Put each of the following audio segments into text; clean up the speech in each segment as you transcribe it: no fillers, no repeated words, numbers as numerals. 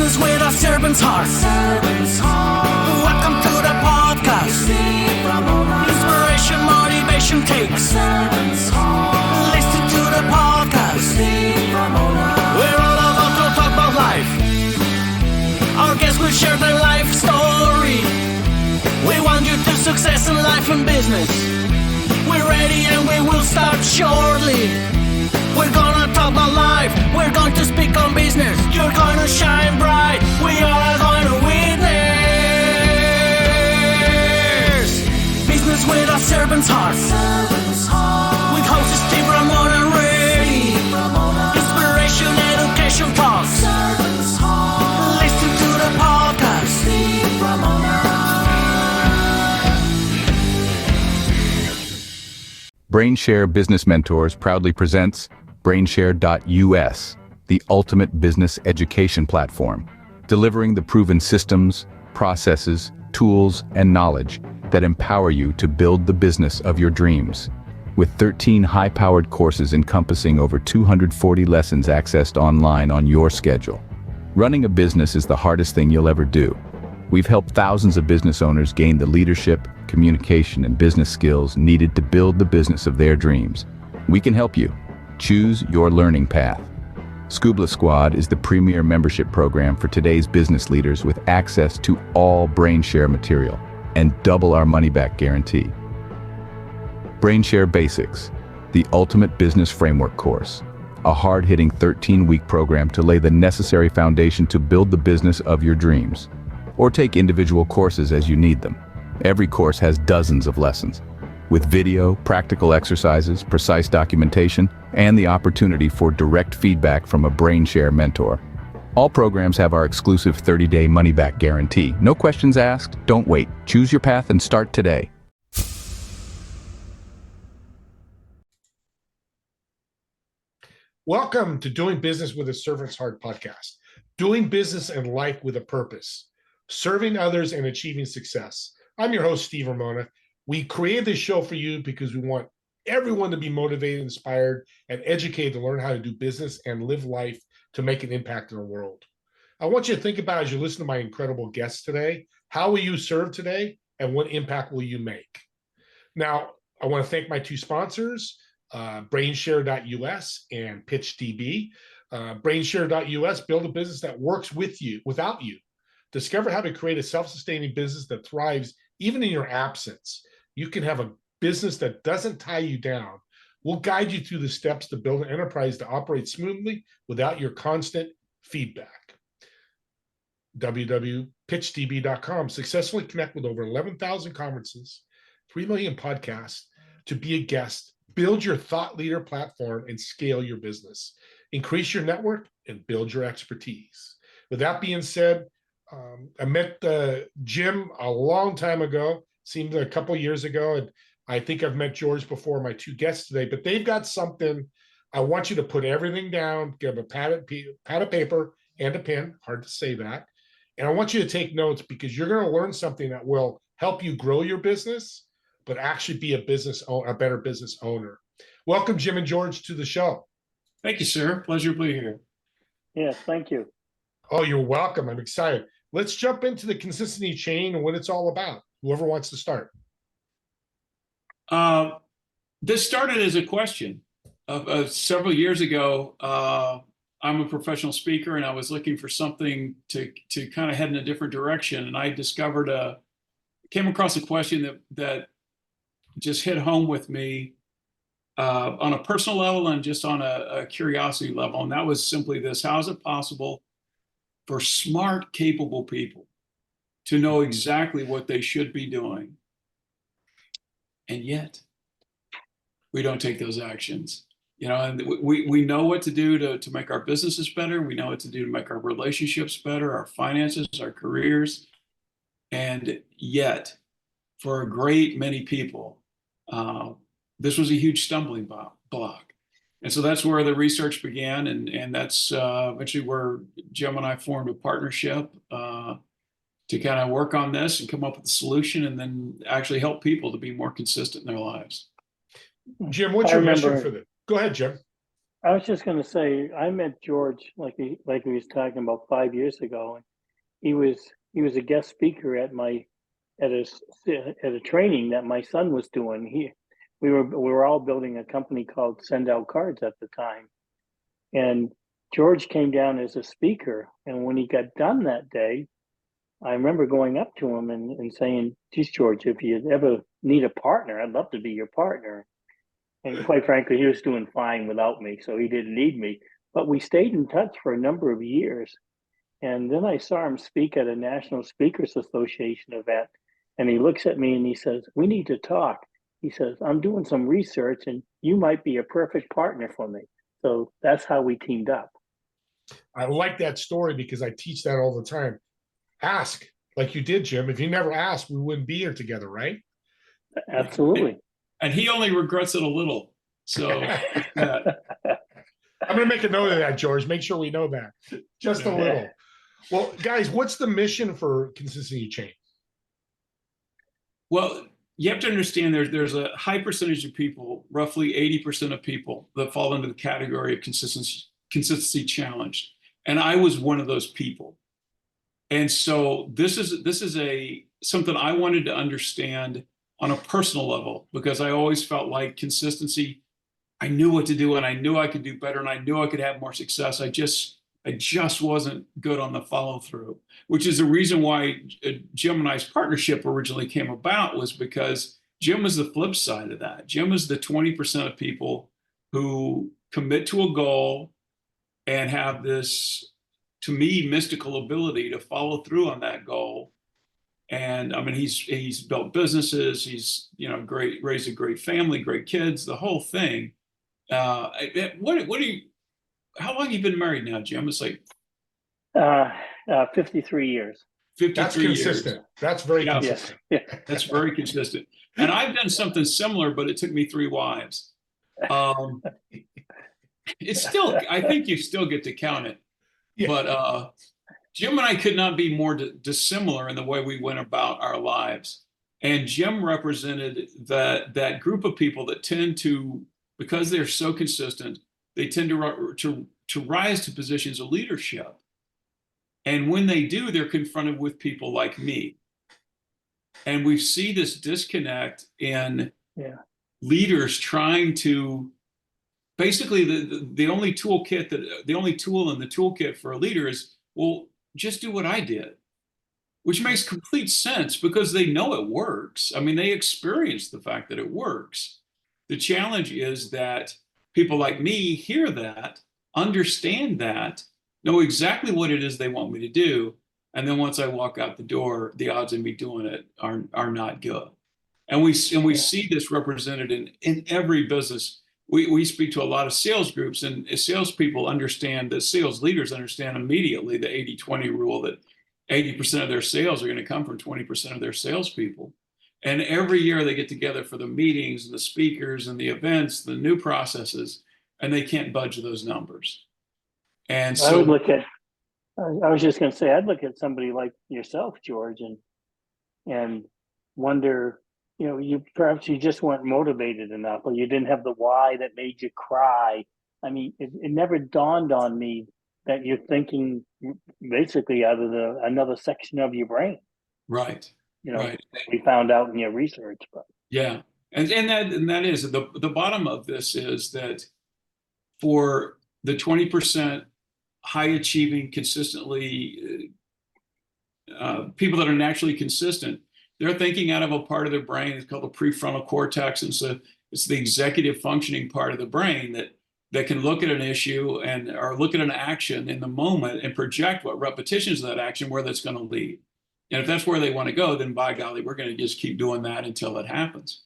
Business with a servant's heart. Welcome to the podcast. Inspiration, motivation takes. Listen to the podcast. We're all about to talk about life. Our guests will share their life story. We want you to success in life and business. We're ready and we will start shortly. We're gonna talk about life. We're going to speak on business. You're gonna shine bright. We are going to witness business with a servant's heart. With hosts Steve, Ramona, and Ray. Inspiration, education talks. Listen to the podcast. BrainShare Business Mentors proudly presents BrainShare.us, the ultimate business education platform, delivering the proven systems, processes, tools, and knowledge that empower you to build the business of your dreams. With 13 high-powered courses encompassing over 240 lessons accessed online on your schedule. Running a business is the hardest thing you'll ever do. We've helped thousands of business owners gain the leadership, communication, and business skills needed to build the business of their dreams. We can help you. Choose your learning path. Scuba Squad is the premier membership program for today's business leaders with access to all BrainShare material and double our money-back guarantee. BrainShare Basics, the ultimate business framework course, a hard-hitting 13-week program to lay the necessary foundation to build the business of your dreams. Or take individual courses as you need them. Every course has dozens of lessons, with video, practical exercises, precise documentation, and the opportunity for direct feedback from a BrainShare mentor. All programs have our exclusive 30-day money-back guarantee. No questions asked, don't wait. Choose your path and start today. Welcome to Doing Business with a Servant's Heart podcast. Doing business and life with a purpose. Serving others and achieving success. I'm your host, Steve Ramona. We created this show for you because we want everyone to be motivated, inspired, and educated to learn how to do business and live life to make an impact in the world. I want you to think about, as you listen to my incredible guests today, how will you serve today and what impact will you make? Now, I want to thank my two sponsors, BrainShare.us and PitchDB. BrainShare.us, build a business that works with you, without you. Discover how to create a self-sustaining business that thrives even in your absence. You can have a business that doesn't tie you down. We'll guide you through the steps to build an enterprise to operate smoothly without your constant feedback. www.pitchdb.com. Successfully connect with over 11,000 conferences, 3 million podcasts to be a guest. Build your thought leader platform and scale your business. Increase your network and build your expertise. With that being said, I met Jim a long time ago, seemed a couple years ago, and I think I've met George before, my two guests today, but they've got something. I want you to put everything down, give a pad of paper and a pen, hard to say that, and I want you to take notes because you're going to learn something that will help you grow your business, but actually be a better business owner. Welcome, Jim and George, to the show. Thank you, sir. Pleasure to be here. Yes, thank you. Oh, you're welcome. I'm excited. Let's jump into the consistency chain and what it's all about. Whoever wants to start. This started as a question. Several years ago, I'm a professional speaker, and I was looking for something to kind of head in a different direction. And I came across a question that just hit home with me on a personal level and just on a curiosity level. And that was simply this: how is it possible for smart, capable people to know exactly what they should be doing, and yet we don't take those actions? You know, and we know what to do to make our businesses better. We know what to do to make our relationships better, our finances, our careers. And yet, for a great many people, this was a huge stumbling block. And so that's where the research began, and that's eventually where Jim and I formed a partnership to kind of work on this and come up with a solution, and then actually help people to be more consistent in their lives. Jim, what's your mission for this? Go ahead, Jim. I was just going to say, I met George like he was talking about 5 years ago, and he was he was a guest speaker at a training that my son was doing. We were all building a company called Send Out Cards at the time, and George came down as a speaker. And when he got done that day, I remember going up to him and saying, "Geez, George, if you ever need a partner, I'd love to be your partner." And quite frankly, he was doing fine without me, so he didn't need me. But we stayed in touch for a number of years. And then I saw him speak at a National Speakers Association event. And he looks at me and he says, "We need to talk." He says, "I'm doing some research and you might be a perfect partner for me." So that's how we teamed up. I like that story because I teach that all the time. Ask, like you did, Jim. If you never asked, we wouldn't be here together, right? Absolutely. And he only regrets it a little. So that. I'm going to make a note of that, George. Make sure we know that. Just a little. Well, guys, what's the mission for Consistency Chain? Well, you have to understand there's a high percentage of people, roughly 80% of people, that fall into the category of consistency challenged. And I was one of those people. And so this is something I wanted to understand on a personal level, because I always felt like consistency, I knew what to do and I knew I could do better and I knew I could have more success. I just wasn't good on the follow through, which is the reason why Jim and I's partnership originally came about, was because Jim was the flip side of that. Jim is the 20% of people who commit to a goal and have this, to me, mystical ability to follow through on that goal. And I mean, he's built businesses, he's, raised a great family, great kids, the whole thing. What do you, how long have you been married now, Jim? It's like 53 years. 53 That's consistent. years. That's very consistent. Yeah. That's very consistent. And I've done something similar, but it took me 3 wives. It's still, I think you still get to count it. Yeah. But Jim and I could not be more dissimilar in the way we went about our lives. And Jim represented that group of people that tend to, because they're so consistent, they tend to rise to positions of leadership. And when they do, they're confronted with people like me. And we see this disconnect in leaders trying to, basically the only tool in the toolkit for a leader is, well, just do what I did, which makes complete sense because they know it works. I mean, they experience the fact that it works. The challenge is that people like me hear that, understand that, know exactly what it is they want me to do. And then once I walk out the door, the odds of me doing it are not good. And we see this represented in every business. We speak to a lot of sales groups, and salespeople understand, that sales leaders understand immediately the 80-20 rule, that 80% of their sales are going to come from 20% of their salespeople. And every year they get together for the meetings and the speakers and the events, the new processes, and they can't budge those numbers. And so I was just going to say, I'd look at somebody like yourself, George, and wonder, you just weren't motivated enough, or you didn't have the why that made you cry. I mean, it never dawned on me that you're thinking basically out of another section of your brain. Right. Right. We found out in your research, but yeah, and that is the bottom of this, is that for the 20% high achieving, consistently people that are naturally consistent, they're thinking out of a part of their brain. It's called the prefrontal cortex. And so it's the executive functioning part of the brain that can look at an issue or look at an action in the moment and project what repetitions of that action, where that's going to lead. And if that's where they want to go, then by golly, we're going to just keep doing that until it happens.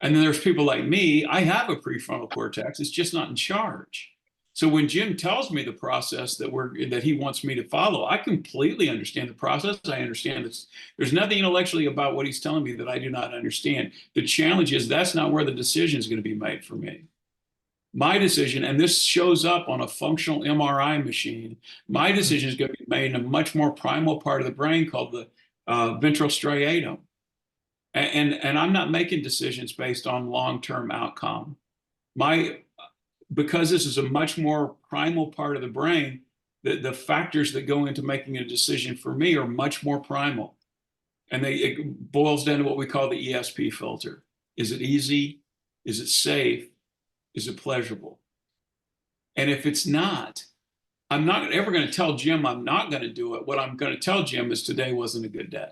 And then there's people like me. I have a prefrontal cortex. It's just not in charge. So when Jim tells me the process that he wants me to follow, I completely understand the process. I understand there's nothing intellectually about what he's telling me that I do not understand. The challenge is that's not where the decision is going to be made for me. My decision, and this shows up on a functional MRI machine, my decision is going to be made in a much more primal part of the brain called the ventral striatum. And I'm not making decisions based on long-term outcome. because this is a much more primal part of the brain, the factors that go into making a decision for me are much more primal. And it boils down to what we call the ESP filter. Is it easy? Is it safe? Is it pleasurable? And if it's not, I'm not ever going to tell Jim I'm not going to do it. What I'm going to tell Jim is today wasn't a good day.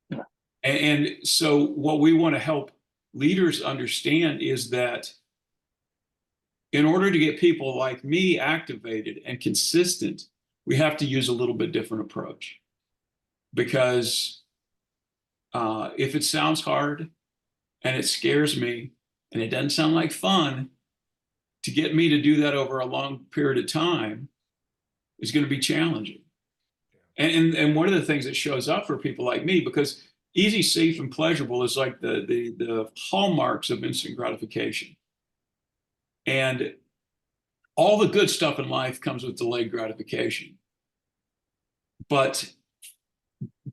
Yeah. And so what we want to help leaders understand is that in order to get people like me activated and consistent, we have to use a little bit different approach. Because if it sounds hard and it scares me and it doesn't sound like fun, to get me to do that over a long period of time is going to be challenging. And one of the things that shows up for people like me, because easy, safe, and pleasurable is like the hallmarks of instant gratification. And all the good stuff in life comes with delayed gratification. But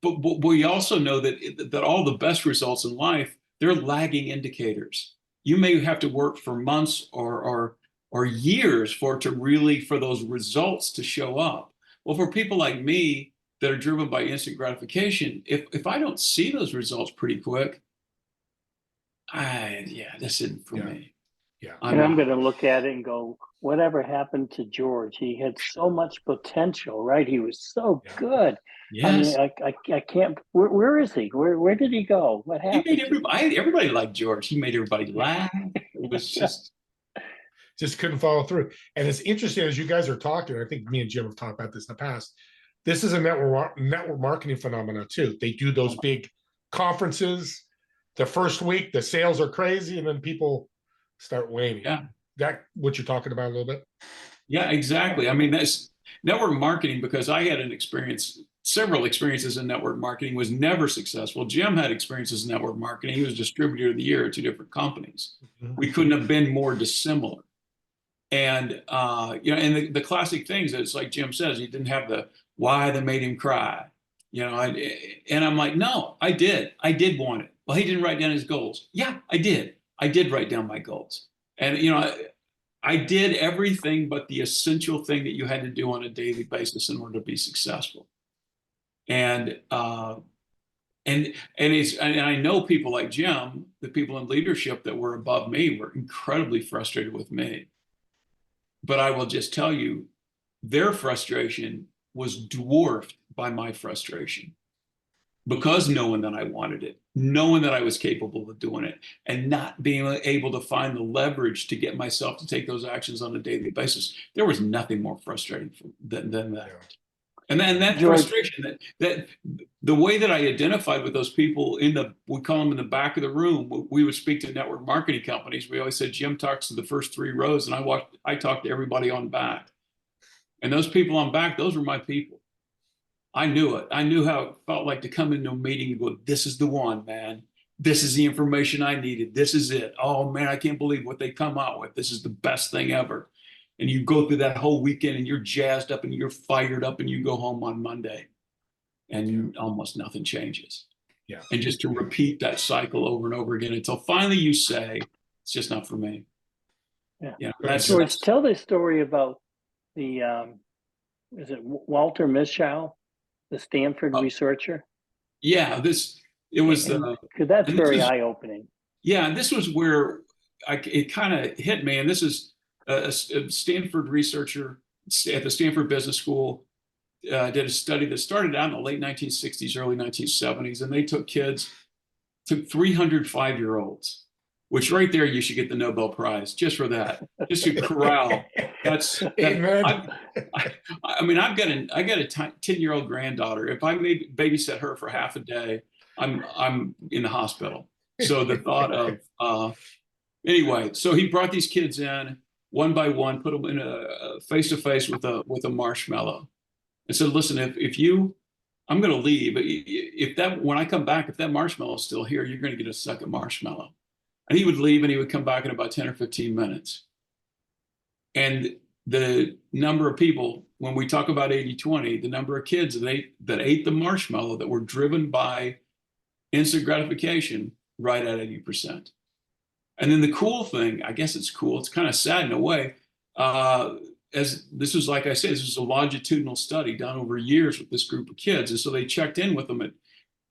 we also know that all the best results in life, they're lagging indicators. You may have to work for months or years for those results to show up. Well, for people like me that are driven by instant gratification, if I don't see those results pretty quick, this isn't for me. Yeah. And I'm going to look at it and go, whatever happened to George? He had so much potential, right? He was so good. Yes. I mean, I can't. Where is he? Where did he go? What happened? He made everybody like George. He made everybody laugh. It was just couldn't follow through. And it's interesting as you guys are talking. I think me and Jim have talked about this in the past. This is a network marketing phenomenon too. They do those big conferences. The first week, the sales are crazy, and then people start waning. Yeah. That what you're talking about a little bit? Yeah, exactly. I mean, that's network marketing, because I had several experiences in network marketing, was never successful. Jim had experiences in network marketing. He was distributor of the year at 2 different companies. Mm-hmm. We couldn't have been more dissimilar. And, and the classic things that it's like Jim says, he didn't have the why that made him cry, and I'm like, no, I did want it. Well, he didn't write down his goals. Yeah, I did write down my goals. And, I did everything but the essential thing that you had to do on a daily basis in order to be successful. And I know people like Jim, the people in leadership that were above me, were incredibly frustrated with me. But I will just tell you, their frustration was dwarfed by my frustration, because knowing that I wanted it, knowing that I was capable of doing it, and not being able to find the leverage to get myself to take those actions on a daily basis. There was nothing more frustrating than that. Yeah. And then that George, frustration, that the way that I identified with those people we call them in the back of the room, we would speak to network marketing companies. We always said, Jim talks to the first 3 rows, and I talked to everybody on back. And those people on back, those were my people. I knew it. I knew how it felt like to come into a meeting and go, this is the one, man. This is the information I needed. This is it. Oh, man, I can't believe what they come out with. This is the best thing ever. And you go through that whole weekend and you're jazzed up and you're fired up, and you go home on Monday and almost nothing changes. Yeah. And just to repeat that cycle over and over again until finally you say, it's just not for me. Yeah. George, tell the story about the, is it Walter Mischel, the Stanford researcher? Yeah, because that's very eye-opening. Yeah, and this was where it kind of hit me. And this is a Stanford researcher at the Stanford Business School did a study that started out in the late 1960s, early 1970s, and they took 300 5-year-olds, which right there you should get the Nobel Prize just for that. Just to corral. I mean, I got a 10-year-old granddaughter. If I babysit her for half a day, I'm in the hospital. So the thought of anyway, so he brought these kids in one by one, put them in a face-to-face with a marshmallow, and said, listen, I'm going to leave. When I come back, if that marshmallow is still here, you're going to get a second marshmallow. And he would leave and he would come back in about 10 or 15 minutes. And the number of people, when we talk about 80-20, the number of kids that ate the marshmallow that were driven by instant gratification, right at 80%. And then the cool thing, I guess it's cool, it's kind of sad in a way, as this was, like I said, this was a longitudinal study done over years with this group of kids. And so they checked in with them at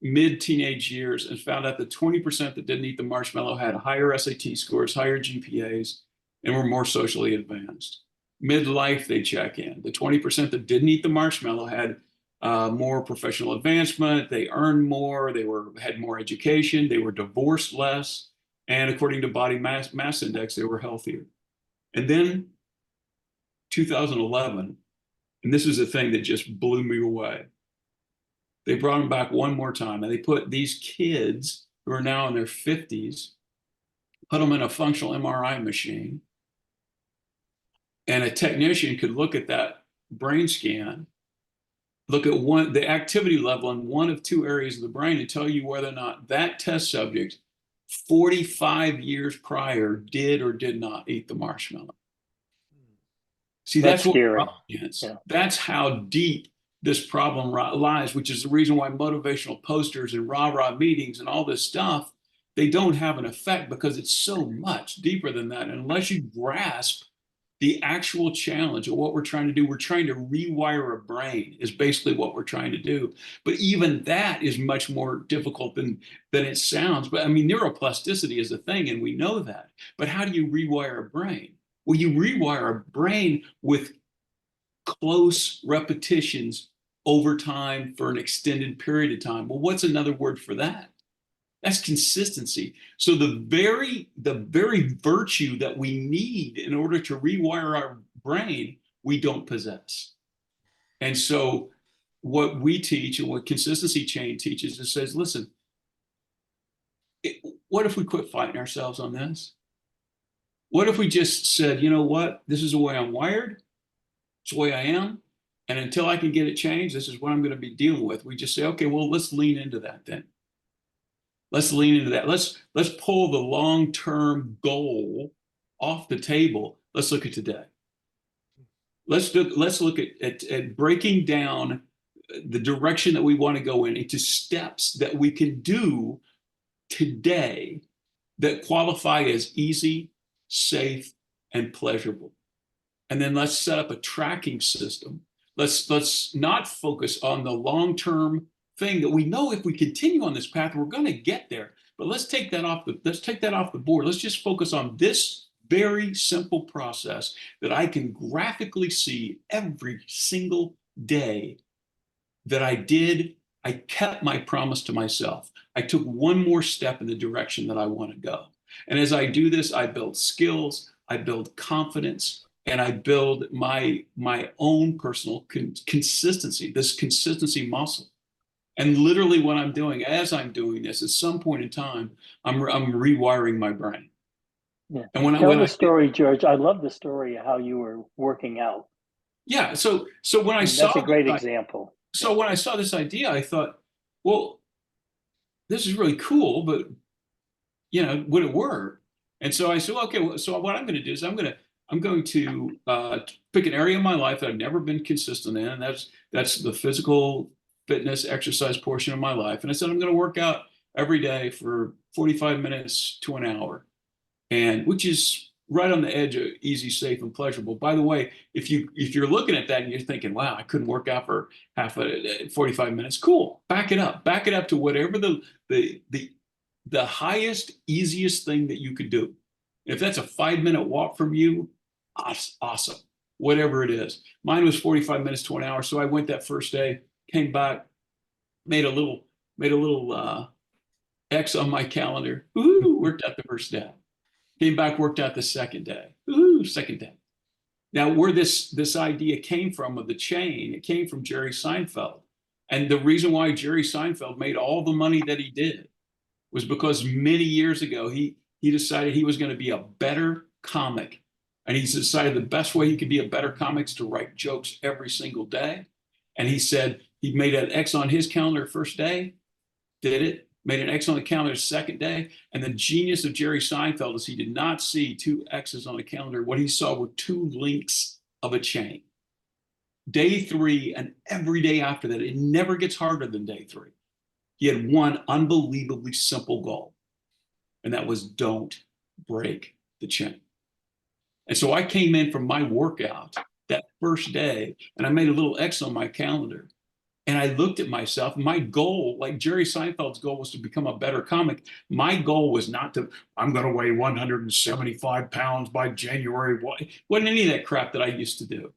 mid-teenage years and found out that 20% that didn't eat the marshmallow had higher SAT scores, higher GPAs, and were more socially advanced. Midlife, they check in. The 20% that didn't eat the marshmallow had more professional advancement, they earned more, had more education, they were divorced less, and according to body mass index, they were healthier. And then 2011, and this is the thing that just blew me away. They brought them back one more time, and they put these kids who are now in their 50s, put them in a functional MRI machine, and a technician could look at that brain scan, look at the activity level in one of two areas of the brain, and tell you whether or not that test subject 45 years prior did or did not eat the marshmallow. See, that's what scary. problem is. Yeah. That's how deep this problem lies, which is the reason why motivational posters and rah-rah meetings and all this stuff, they don't have an effect, because it's so much deeper than that. And unless you grasp the actual challenge of what we're trying to do, we're trying to rewire a brain is basically what we're trying to do. But even that is much more difficult than it sounds. But I mean, neuroplasticity is a thing, and we know that. But how do you rewire a brain? Well, you rewire a brain with close repetitions over time for an extended period of time. Well, what's another word for that? That's consistency. So the very virtue that we need in order to rewire our brain, we don't possess. And so what we teach and what consistency chain teaches is says, listen, what if we quit fighting ourselves on this? What if we just said, you know what, this is the way I'm wired, it's the way I am, and until I can get it changed, this is what I'm going to be dealing with. We just say, okay, well, let's lean into that then. Let's lean into that. Let's pull the long-term goal off the table. Let's look at today. Let's look at breaking down the direction that we want to go in into steps that we can do today that qualify as easy, safe, and pleasurable. And then let's set up a tracking system. Let's not focus on the long-term thing that we know if we continue on this path, we're going to get there. But let's take that off the board. Let's just focus on this very simple process that I can graphically see every single day that I kept my promise to myself. I took one more step in the direction that I want to go. And as I do this, I build skills, I build confidence, and I build my own personal consistency, this consistency muscle. And literally what I'm doing, as I'm doing this, at some point in time, I'm rewiring my brain. Yeah. And when Tell the story, George. I love the story of how you were working out. Yeah. So when I saw that's a great example. So when I saw this idea, I thought, well, this is really cool, but would it work? And so I said, okay, well, so what I'm going to do is I'm going to pick an area of my life that I've never been consistent in, and that's the physical fitness exercise portion of my life. And I said, I'm going to work out every day for 45 minutes to an hour, and which is right on the edge of easy, safe, and pleasurable. By the way, if you're looking at that and you're thinking, wow, I couldn't work out for 45 minutes. Cool. Back it up to whatever the highest, easiest thing that you could do. If that's a 5-minute walk from you, awesome. Whatever it is. Mine was 45 minutes to an hour. So I went that first day, came back, made a little X on my calendar. Ooh, worked out the first day. Came back, worked out the second day. Ooh, second day. Now, where this idea came from of the chain, it came from Jerry Seinfeld. And the reason why Jerry Seinfeld made all the money that he did was because many years ago, he decided he was going to be a better comic. And he decided the best way he could be a better comic is to write jokes every single day. And he said he made an X on his calendar first day, did it, made an X on the calendar second day. And the genius of Jerry Seinfeld is he did not see 2 X's on a calendar. What he saw were 2 links of a chain. Day 3 and every day after that, it never gets harder than day 3. He had one unbelievably simple goal, and that was don't break the chain. And so I came in from my workout that first day, and I made a little X on my calendar. And I looked at myself. My goal, like Jerry Seinfeld's goal, was to become a better comic. My goal was not to, I'm going to weigh 175 pounds by January. Wasn't any of that crap that I used to do.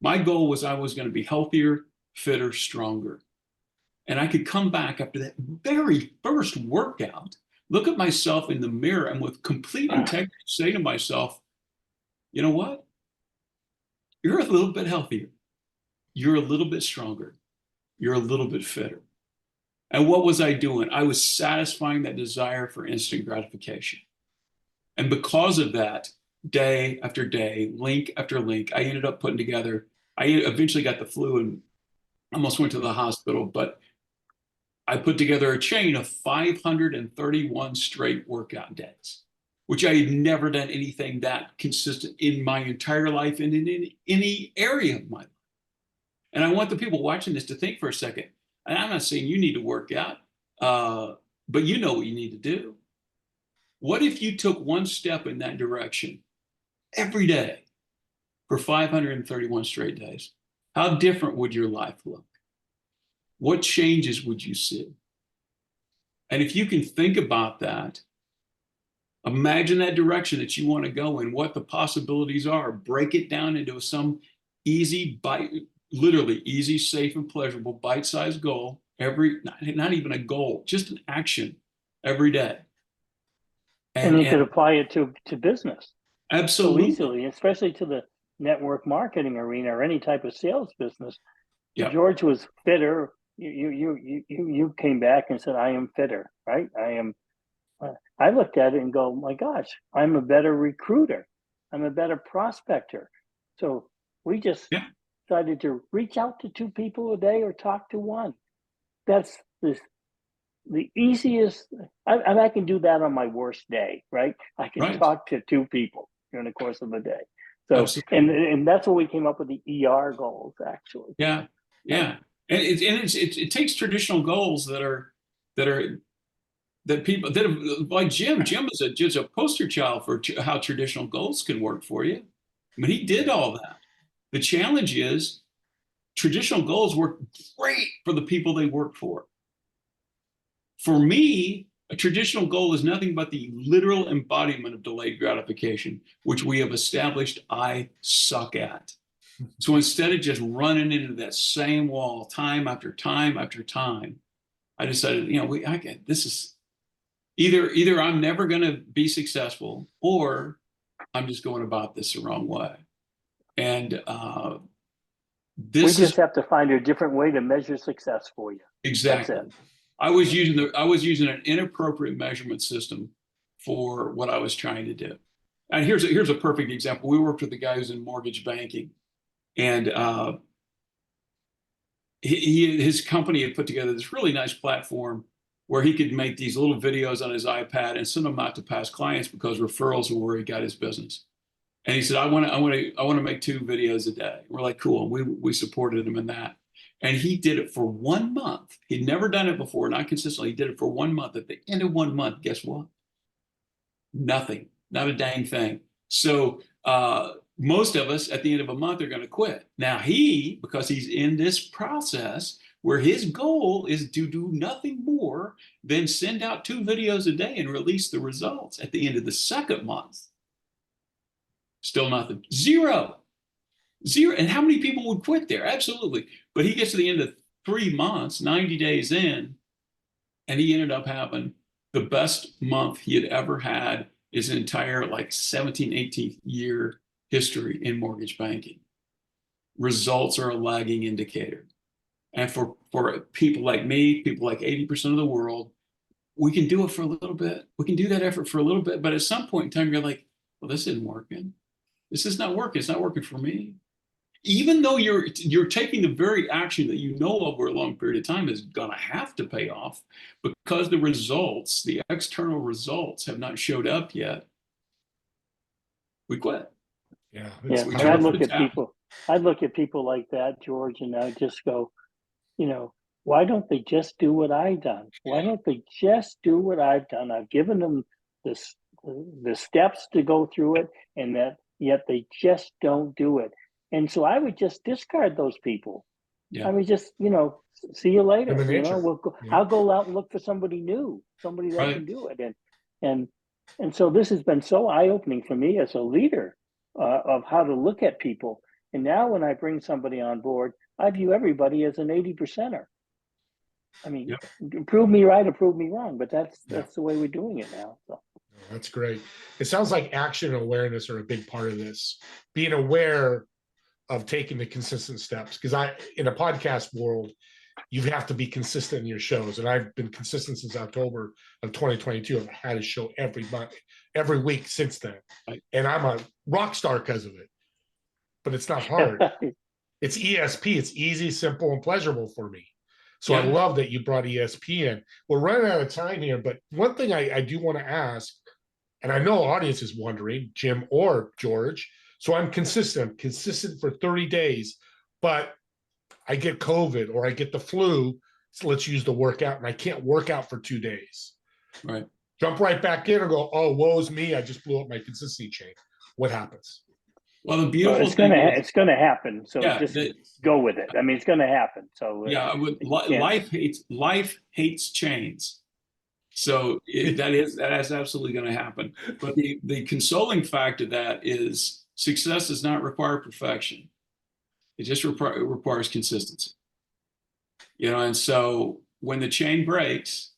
My goal was I was going to be healthier, fitter, stronger. And I could come back after that very first workout, look at myself in the mirror, and with complete integrity say to myself, you know what? You're a little bit healthier. You're a little bit stronger. You're a little bit fitter. And what was I doing? I was satisfying that desire for instant gratification. And because of that, day after day, link after link, I ended up putting together, I eventually got the flu and almost went to the hospital, but I put together a chain of 531 straight workout days, which I had never done anything that consistent in my entire life and in any area of my life. And I want the people watching this to think for a second. And I'm not saying you need to work out, but you know what you need to do. What if you took one step in that direction every day for 531 straight days? How different would your life look? What changes would you see? And if you can think about that, imagine that direction that you want to go in, what the possibilities are, break it down into some easy bite, literally easy, safe, and pleasurable bite-sized goal not even a goal, just an action every day. And you could apply it to business so absolutely. easily, especially to the network marketing arena or any type of sales business. Yeah. George was fitter. You came back and said, I am fitter, right? I looked at it and go, my gosh, I'm a better recruiter. I'm a better prospector. So we just decided to reach out to 2 people a day or talk to 1. That's the easiest. I can do that on my worst day, right? I can talk to 2 people during the course of a day. So, and that's what we came up with the ER goals, actually. Yeah. And it takes traditional goals that people that have, like Jim is just a poster child for how traditional goals can work for you. I mean, he did all that. The challenge is traditional goals work great for the people they work for. For me, a traditional goal is nothing but the literal embodiment of delayed gratification, which we have established I suck at. So instead of just running into that same wall time after time after time, I decided, this is either I'm never going to be successful, or I'm just going about this the wrong way. And we just have to find a different way to measure success for you. Exactly. That's it. I was using an inappropriate measurement system for what I was trying to do. And here's a perfect example. We worked with a guy who's in mortgage banking, and his company had put together this really nice platform where he could make these little videos on his iPad and send them out to past clients because referrals were where he got his business. And he said, I want to make 2 videos a day. We're like, cool. We supported him in that. And he did it for 1 month. He'd never done it before, not consistently. He did it for 1 month. At the end of 1 month, guess what? Nothing, not a dang thing. So most of us at the end of a month are going to quit. Now because he's in this process where his goal is to do nothing more than send out 2 videos a day and release the results at the end of the 2nd month. Still nothing. Zero. And how many people would quit there? Absolutely. But he gets to the end of 3 months, 90 days in, and he ended up having the best month he had ever had his entire 17, 18 year history in mortgage banking. Results are a lagging indicator. And for people like me, people like 80% of the world, we can do it for a little bit. We can do that effort for a little bit. But at some point in time, you're like, well, this isn't working. This is not working. It's not working for me. Even though you're taking the very action that you know over a long period of time is going to have to pay off, because the external results have not showed up yet, we quit. Yeah. And I'd look at people like that, George, and I just go, why don't they just do what I've done? Why don't they just do what I've done? I've given them this the steps to go through it, and that yet they just don't do it. And so I would just discard those people. Yeah. I mean, just, see you later. Human nature. I'll go out and look for somebody new, somebody that Right. can do it. And so this has been so eye-opening for me as a leader of how to look at people. And now when I bring somebody on board, I view everybody as an 80%er. I mean, prove me right or prove me wrong, but that's the way we're doing it now. So. That's great. It sounds like action and awareness are a big part of this. Being aware of taking the consistent steps, because in a podcast world, you have to be consistent in your shows, and I've been consistent since October of 2022. I've had a show every week since then, and I'm a rock star because of it. But it's not hard. It's ESP. It's easy, simple, and pleasurable for me. So I love that you brought ESP in. We're running out of time here, but one thing I do want to ask, and I know audience is wondering, Jim or George. So I'm consistent for 30 days, but I get COVID or I get the flu. So let's use the workout, and I can't work out for 2 days. Right. Jump right back in and go, oh, woe's me. I just blew up my consistency chain. What happens? Well, the beautiful it's thing it's gonna happen. So just go with it. I mean, it's gonna happen. So life hates chains. So that is absolutely going to happen. But the consoling fact of that is success does not require perfection. It just requires consistency. And so when the chain breaks,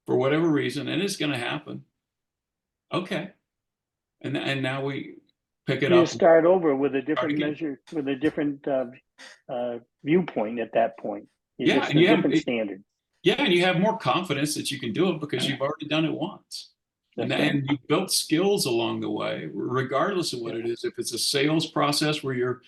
for whatever reason, and it's going to happen, okay. And now we pick it up. You start over with a different measure, with a different viewpoint at that point. And you have a different standard. Yeah, and you have more confidence that you can do it because you've already done it once. And you built skills along the way, regardless of what it is. If it's a sales process where you're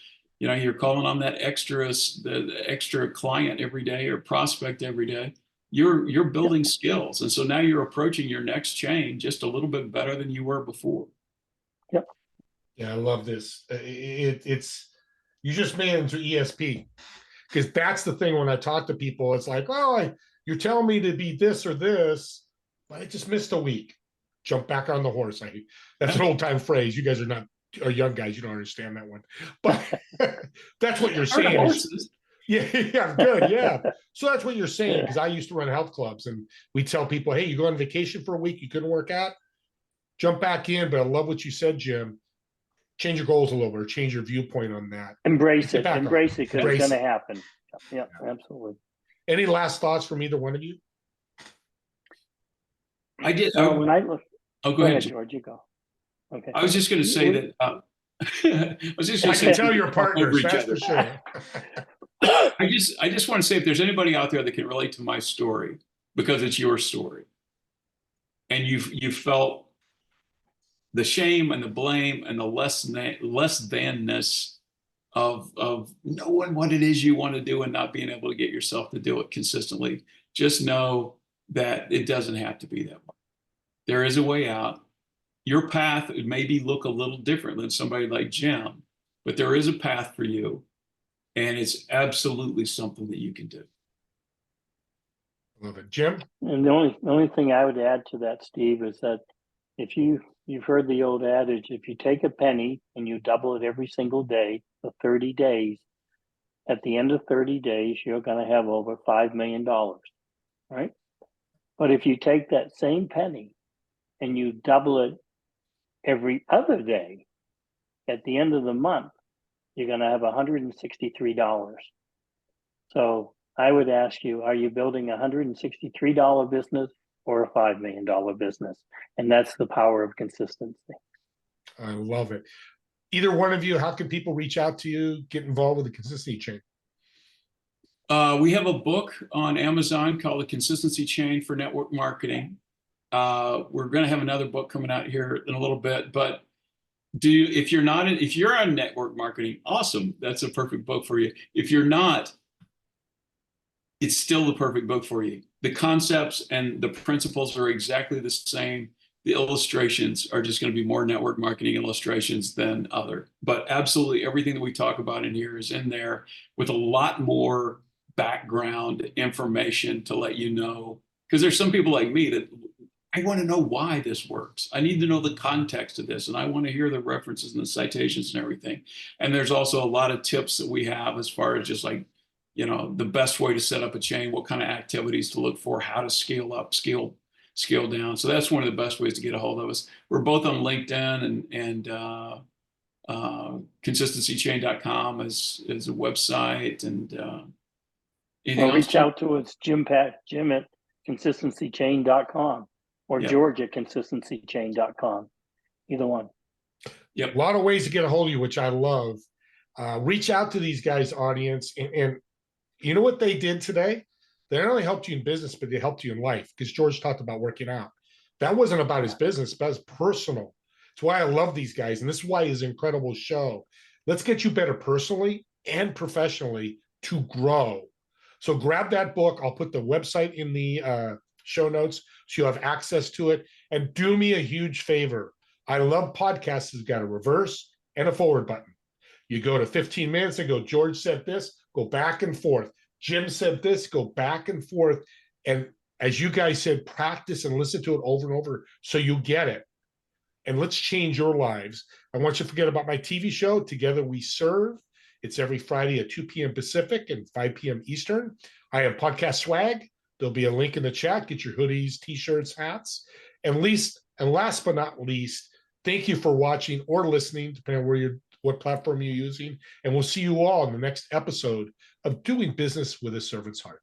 calling on that the extra client every day or prospect every day, you're building skills. And so now you're approaching your next chain just a little bit better than you were before. Yep. Yeah, I love this. It's you just made it into ESP, because that's the thing when I talk to people. It's like, oh, you're telling me to be this or this, but I just missed a week. Jump back on the horse. That's an old time phrase. You guys are young guys. You don't understand that one, but that's what you're saying. Yeah, good. Yeah. So that's what you're saying, because I used to run health clubs, and we tell people, hey, you go on vacation for a week, you couldn't work out, jump back in. But I love what you said, Jim. Change your goals a little bit, or change your viewpoint on that. Embrace it, because it's going to happen. Yeah, absolutely. Any last thoughts from either one of you? I did. When I look, go ahead, George. You go. Okay. I was just going to say that. I can tell you're partners. That's for sure. I just want to say, if there's anybody out there that can relate to my story, because it's your story, and you felt the shame and the blame and the less thanness of knowing what it is you want to do and not being able to get yourself to do it consistently, just know that it doesn't have to be that way. There is a way out. Your path would maybe look a little different than somebody like Jim, but there is a path for you, and it's absolutely something that you can do. I love it. Jim? And the only thing I would add to that, Steve, is that if you've heard the old adage, if you take a penny and you double it every single day for 30 days, at the end of 30 days, you're going to have over $5 million, right? But if you take that same penny and you double it every other day, at the end of the month, you're going to have $163. So I would ask you, are you building a $163 business or a $5 million business? And that's the power of consistency. I love it. Either one of you, how can people reach out to you, get involved with the consistency chain? We have a book on Amazon called The Consistency Chain for Network Marketing. We're going to have another book coming out here in a little bit, but if you're on network marketing, awesome. That's a perfect book for you. If you're not, it's still the perfect book for you. The concepts and the principles are exactly the same. The illustrations are just going to be more network marketing illustrations than other. But absolutely everything that we talk about in here is in there with a lot more background information to let you know. Because there's some people like me that I want to know why this works. I need to know the context of this, and I want to hear the references and the citations and everything. And there's also a lot of tips that we have as far as just like, the best way to set up a chain, what kind of activities to look for, how to scale up, scale down. So that's one of the best ways to get a hold of us. We're both on LinkedIn, and consistencychain.com is a website, and anything Or else, reach Jim? out to us, Jim at consistencychain.com or Yep. George at consistencychain.com. Either one. Yep. A lot of ways to get a hold of you, which I love. Reach out to these guys, audience, and you know what they did today? They not only helped you in business, but they helped you in life, because George talked about working out. That wasn't about his business, but it's personal. It's why I love these guys, and this is why his incredible show. Let's get you better personally and professionally to grow. So grab that book. I'll put the website in the show notes so you'll have access to it. And do me a huge favor. I love podcasts that's got a reverse and a forward button. You go to 15 minutes and go, George said this, go back and forth. Jim said this, go back and forth. And as you guys said, practice and listen to it over and over so you get it. And let's change your lives. I want you to forget about my TV show, Together We Serve. It's every Friday at 2 p.m. Pacific and 5 p.m. Eastern. I have podcast swag. There'll be a link in the chat. Get your hoodies, t-shirts, hats. And last but not least, thank you for watching or listening, depending on what platform you're using. And we'll see you all in the next episode of Doing Business with a Servant's Heart.